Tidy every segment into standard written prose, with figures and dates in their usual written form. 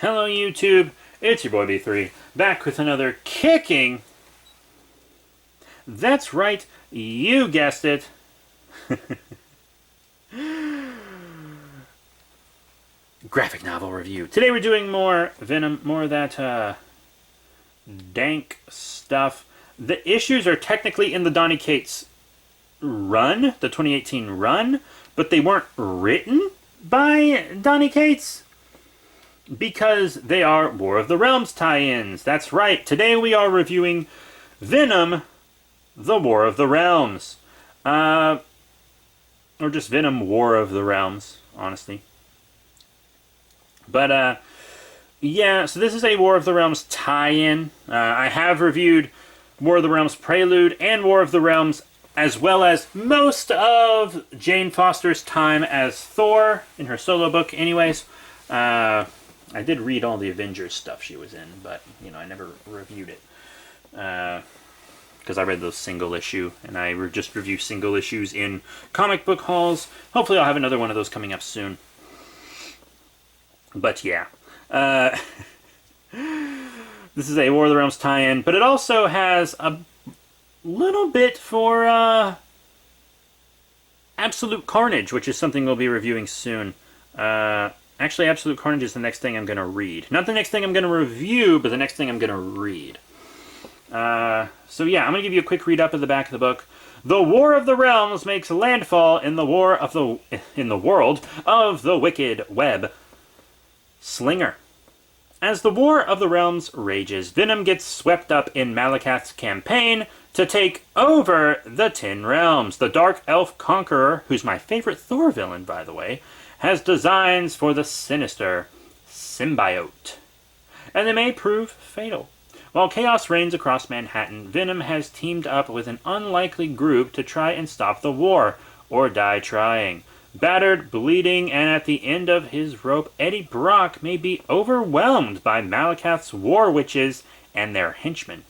Hello YouTube, it's your boy B3, back with another kicking, that's right, you guessed it, graphic novel review. Today we're doing more Venom, more of that dank stuff. The issues are technically in the Donny Cates run, the 2018 run, but they weren't written by Donny Cates, because they are War of the Realms tie-ins. That's right, today we are reviewing Venom, the War of the Realms. Or just Venom, War of the Realms, honestly. But, yeah, so this is a War of the Realms tie-in. I have reviewed War of the Realms Prelude and War of the Realms, as well as most of Jane Foster's time as Thor in her solo book anyways. I did read all the Avengers stuff she was in, but, you know, I never reviewed it. Because I read those single issue, and I just review single issues in comic book hauls. Hopefully I'll have another one of those coming up soon. But, yeah. This is a War of the Realms tie-in, but it also has a little bit for Absolute Carnage, which is something we'll be reviewing soon. Actually, Absolute Carnage is the next thing I'm going to read. Not the next thing I'm going to review, but the next thing I'm going to read. So yeah, I'm going to give you a quick read-up of the back of the book. The War of the Realms makes landfall in the world of the Wicked Web Slinger. As the War of the Realms rages, Venom gets swept up in Malakath's campaign to take over the Ten Realms. The Dark Elf Conqueror, who's my favorite Thor villain, by the way, has designs for the sinister symbiote, and they may prove fatal. While chaos reigns across Manhattan, Venom has teamed up with an unlikely group to try and stop the war, or die trying. Battered, bleeding, and at the end of his rope, Eddie Brock may be overwhelmed by Malakath's war witches and their henchmen.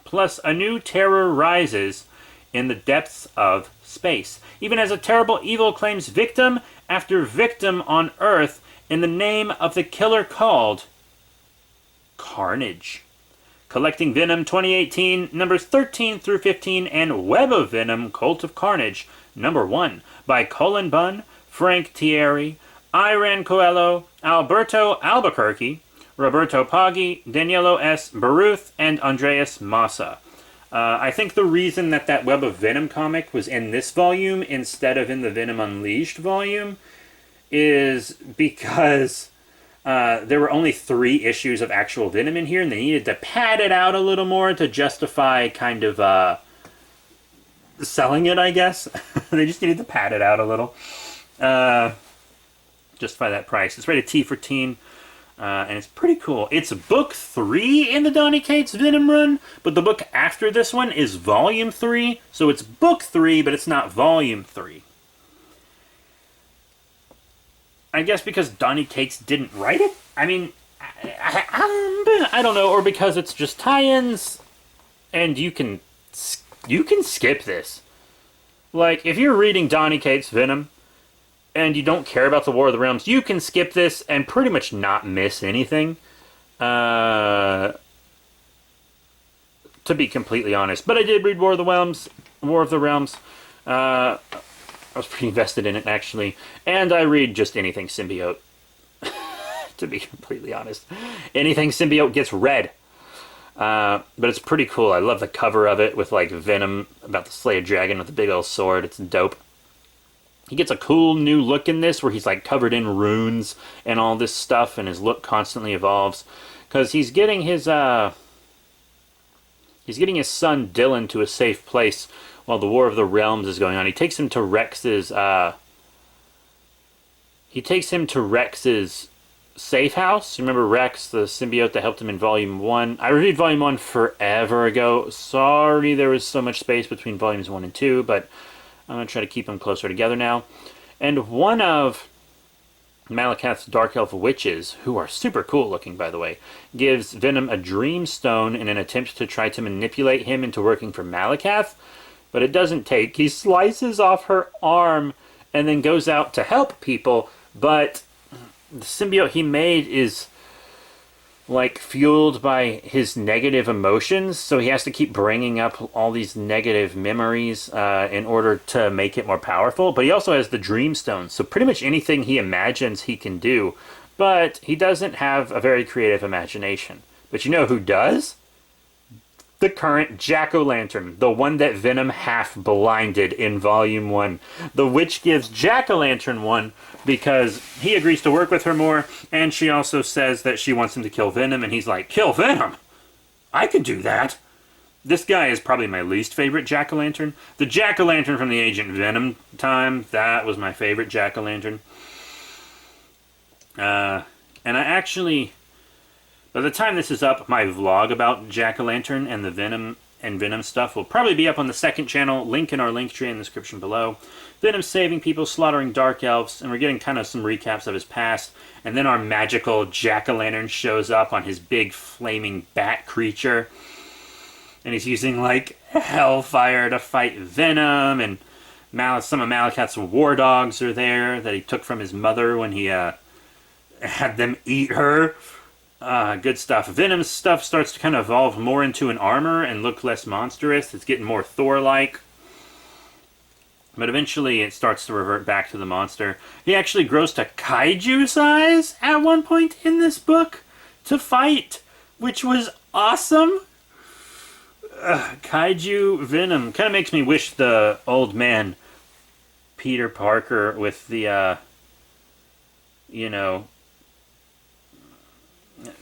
Plus, a new terror rises in the depths of space, even as a terrible evil claims victim after victim on Earth in the name of the killer called Carnage. Collecting Venom 2018, numbers 13 through 15, and Web of Venom, Cult of Carnage, number 1, by Colin Bunn, Frank Thierry, Iran Coelho, Alberto Albuquerque, Roberto Paggi, Danielo S. Baruth, and Andreas Massa. I think the reason that Web of Venom comic was in this volume instead of in the Venom Unleashed volume is because there were only 3 issues of actual Venom in here, and they needed to pad it out a little more to justify kind of selling it, I guess. They just needed to pad it out a little. Justify that price. It's rated T for teen. And it's pretty cool. It's book 3 in the Donny Cates Venom run, but the book after this one is volume 3, so it's book 3, but it's not volume 3. I guess because Donny Cates didn't write it? I mean, I don't know, or because it's just tie-ins, and you can skip this. Like, if you're reading Donny Cates Venom, and you don't care about the War of the Realms, you can skip this and pretty much not miss anything. To be completely honest. But I did read War of the Realms. I was pretty invested in it, actually. And I read just anything symbiote. To be completely honest. Anything symbiote gets read. But it's pretty cool. I love the cover of it with, like, Venom about to slay a dragon with a big old sword. It's dope. He gets a cool new look in this where he's like covered in runes and all this stuff, and his look constantly evolves because he's getting his son Dylan to a safe place while the War of the Realms is going on. He takes him to Rex's safe house. Remember Rex, the symbiote that helped him in Volume 1? I reviewed Volume 1 forever ago. Sorry there was so much space between Volumes 1 and 2, but I'm going to try to keep them closer together now. And one of Malakath's Dark Elf witches, who are super cool looking, by the way, gives Venom a dream stone in an attempt to try to manipulate him into working for Malakath, but it doesn't take. He slices off her arm and then goes out to help people, but the symbiote he made is like fueled by his negative emotions, so he has to keep bringing up all these negative memories in order to make it more powerful. But he also has the dream stone, so pretty much anything he imagines he can do. But he doesn't have a very creative imagination. But you know who does? The current Jack-o'-lantern, the one that Venom half blinded in Volume 1. The witch gives Jack-o'-lantern one because he agrees to work with her more, and she also says that she wants him to kill Venom, and he's like, kill Venom? I could do that. This guy is probably my least favorite Jack-o'-lantern. The Jack-o'-lantern from the Agent Venom time, that was my favorite Jack-o'-lantern. And I actually... By the time this is up, my vlog about Jack-o'-lantern and the Venom stuff will probably be up on the second channel. Link in our link tree in the description below. Venom saving people, slaughtering dark elves, and we're getting kind of some recaps of his past. And then our magical Jack-o'-lantern shows up on his big flaming bat creature. And he's using, like, hellfire to fight Venom. And some of Malekith's war dogs are there that he took from his mother when he had them eat her. Good stuff. Venom's stuff starts to kind of evolve more into an armor and look less monstrous. It's getting more Thor-like. But eventually it starts to revert back to the monster. He actually grows to kaiju size at one point in this book to fight, which was awesome. Kaiju Venom. Kind of makes me wish the old man Peter Parker with the,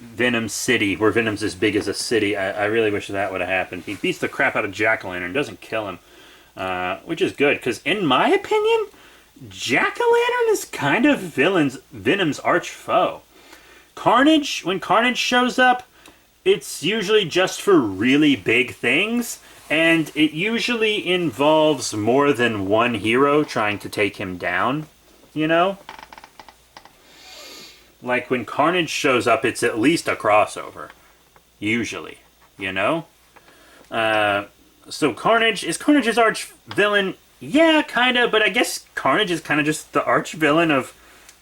Venom City, where Venom's as big as a city. I really wish that would have happened. He beats the crap out of Jack-o'-lantern, doesn't kill him, which is good, because in my opinion, Jack-o'-lantern is kind of Venom's arch foe. When Carnage shows up, it's usually just for really big things, and it usually involves more than one hero trying to take him down, Like, when Carnage shows up, it's at least a crossover. Usually. So Carnage... Is Carnage his arch-villain? Yeah, kind of, but I guess Carnage is kind of just the arch-villain of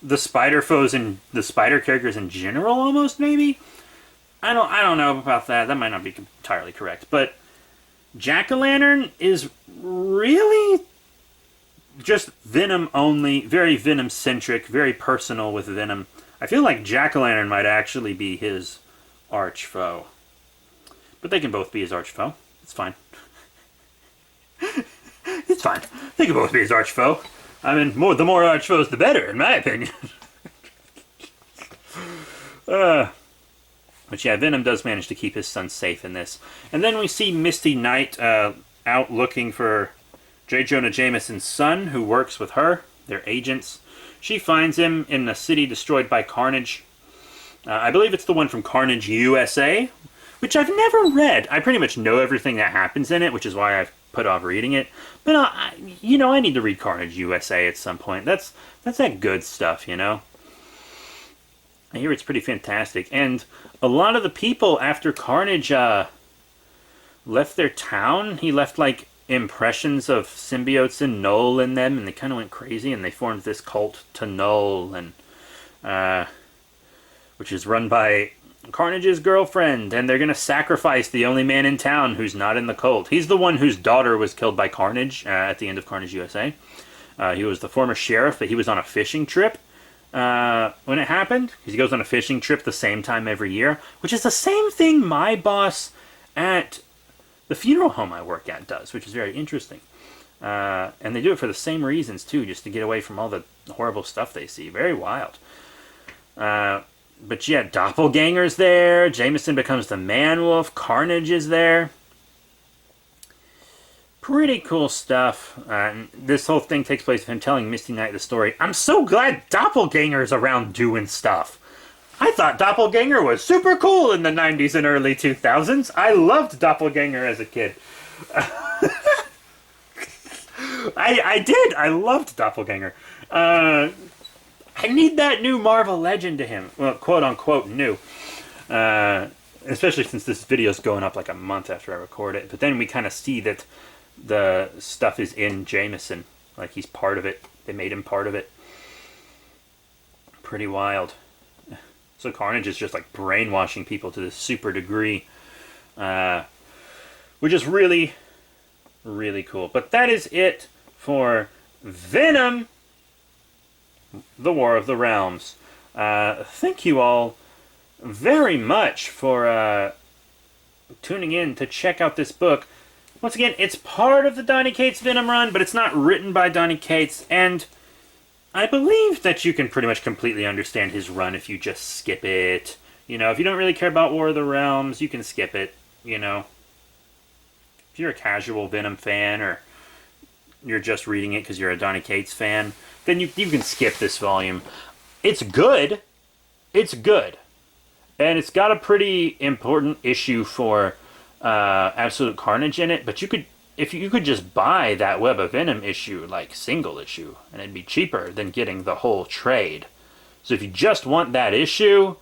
the spider foes and the spider characters in general, almost, maybe? I don't know about that. That might not be entirely correct. But Jack-o'-lantern is really just Venom only. Very Venom-centric. Very personal with Venom. I feel like Jack-o'-lantern might actually be his arch foe. But they can both be his arch foe. It's fine. It's fine. They can both be his arch foe. I mean, the more arch foes, the better, in my opinion. But yeah, Venom does manage to keep his son safe in this. And then we see Misty Knight out looking for J. Jonah Jameson's son, who works with her. They're agents. She finds him in a city destroyed by Carnage. I believe it's the one from Carnage USA, which I've never read. I pretty much know everything that happens in it, which is why I've put off reading it. But, I need to read Carnage USA at some point. That's that good stuff, I hear it's pretty fantastic. And a lot of the people after Carnage left their town, he left, like, impressions of symbiotes and Null in them, and they kind of went crazy, and they formed this cult to Null, and which is run by Carnage's girlfriend, and they're going to sacrifice the only man in town who's not in the cult. He's the one whose daughter was killed by Carnage at the end of Carnage USA. He was the former sheriff, but he was on a fishing trip when it happened, because he goes on a fishing trip the same time every year, which is the same thing my boss at the funeral home I work at does, which is very interesting. And they do it for the same reasons, too, just to get away from all the horrible stuff they see. Very wild. But yeah, Doppelganger's there. Jameson becomes the Man-Wolf. Carnage is there. Pretty cool stuff. This whole thing takes place with him telling Misty Knight the story. I'm so glad Doppelganger's around doing stuff. I thought Doppelganger was super cool in the 90s and early 2000s. I loved Doppelganger as a kid. I did. I loved Doppelganger. I need that new Marvel Legend to him. Well, quote-unquote new. Especially since this video's going up like a month after I record it. But then we kind of see that the stuff is in Jameson. Like, he's part of it. They made him part of it. Pretty wild. So Carnage is just like brainwashing people to this super degree, which is really, really cool. But that is it for Venom, the War of the Realms. Thank you all very much for tuning in to check out this book. Once again, it's part of the Donny Cates Venom run, but it's not written by Donny Cates, and I believe that you can pretty much completely understand his run if you just skip it. You know, if you don't really care about War of the Realms, you can skip it, you know. If you're a casual Venom fan, or you're just reading it because you're a Donny Cates fan, then you can skip this volume. It's good. It's good. And it's got a pretty important issue for Absolute Carnage in it, but if you could just buy that Web of Venom issue, like single issue, and it'd be cheaper than getting the whole trade. So if you just want that issue,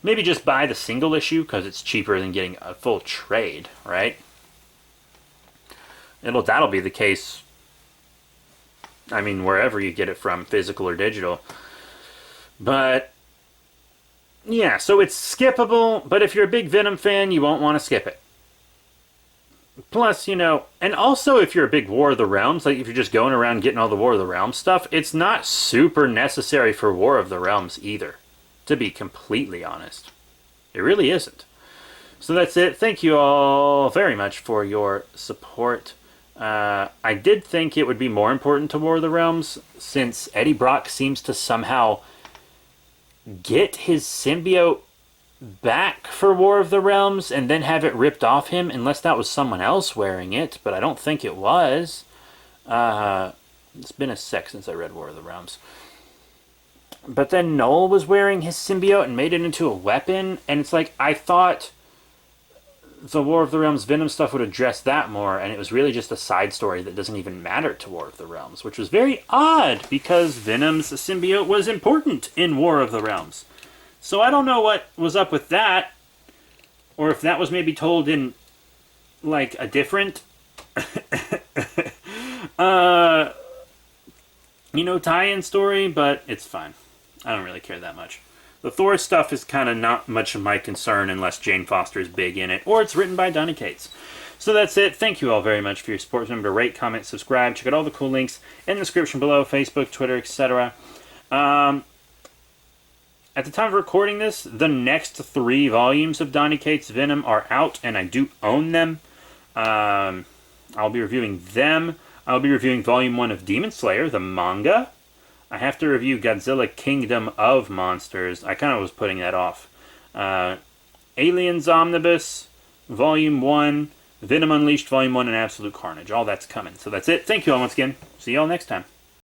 maybe just buy the single issue because it's cheaper than getting a full trade, right? That'll be the case, I mean, wherever you get it from, physical or digital. But yeah, so it's skippable, but if you're a big Venom fan, you won't want to skip it. Plus, you know, and also if you're a big War of the Realms, like if you're just going around getting all the War of the Realms stuff, it's not super necessary for War of the Realms either, to be completely honest. It really isn't. So that's it. Thank you all very much for your support. I did think it would be more important to War of the Realms, since Eddie Brock seems to somehow get his symbiote back for War of the Realms and then have it ripped off him, unless that was someone else wearing it, but I don't think it was. It's been a sec since I read War of the Realms. But then Noel was wearing his symbiote and made it into a weapon, and it's like, I thought the War of the Realms Venom stuff would address that more, and it was really just a side story that doesn't even matter to War of the Realms, which was very odd, because Venom's symbiote was important in War of the Realms. So I don't know what was up with that, or if that was maybe told in, like, a different, tie-in story, but it's fine. I don't really care that much. The Thor stuff is kind of not much of my concern unless Jane Foster is big in it, or it's written by Donny Cates. So that's it. Thank you all very much for your support. Remember to rate, comment, subscribe. Check out all the cool links in the description below, Facebook, Twitter, etc. At the time of recording this, the next 3 volumes of Donny Cates Venom are out, and I do own them. I'll be reviewing them. I'll be reviewing Volume 1 of Demon Slayer, the manga. I have to review Godzilla Kingdom of Monsters. I kind of was putting that off. Aliens Omnibus, Volume 1, Venom Unleashed, Volume 1, and Absolute Carnage. All that's coming. So that's it. Thank you all once again. See you all next time.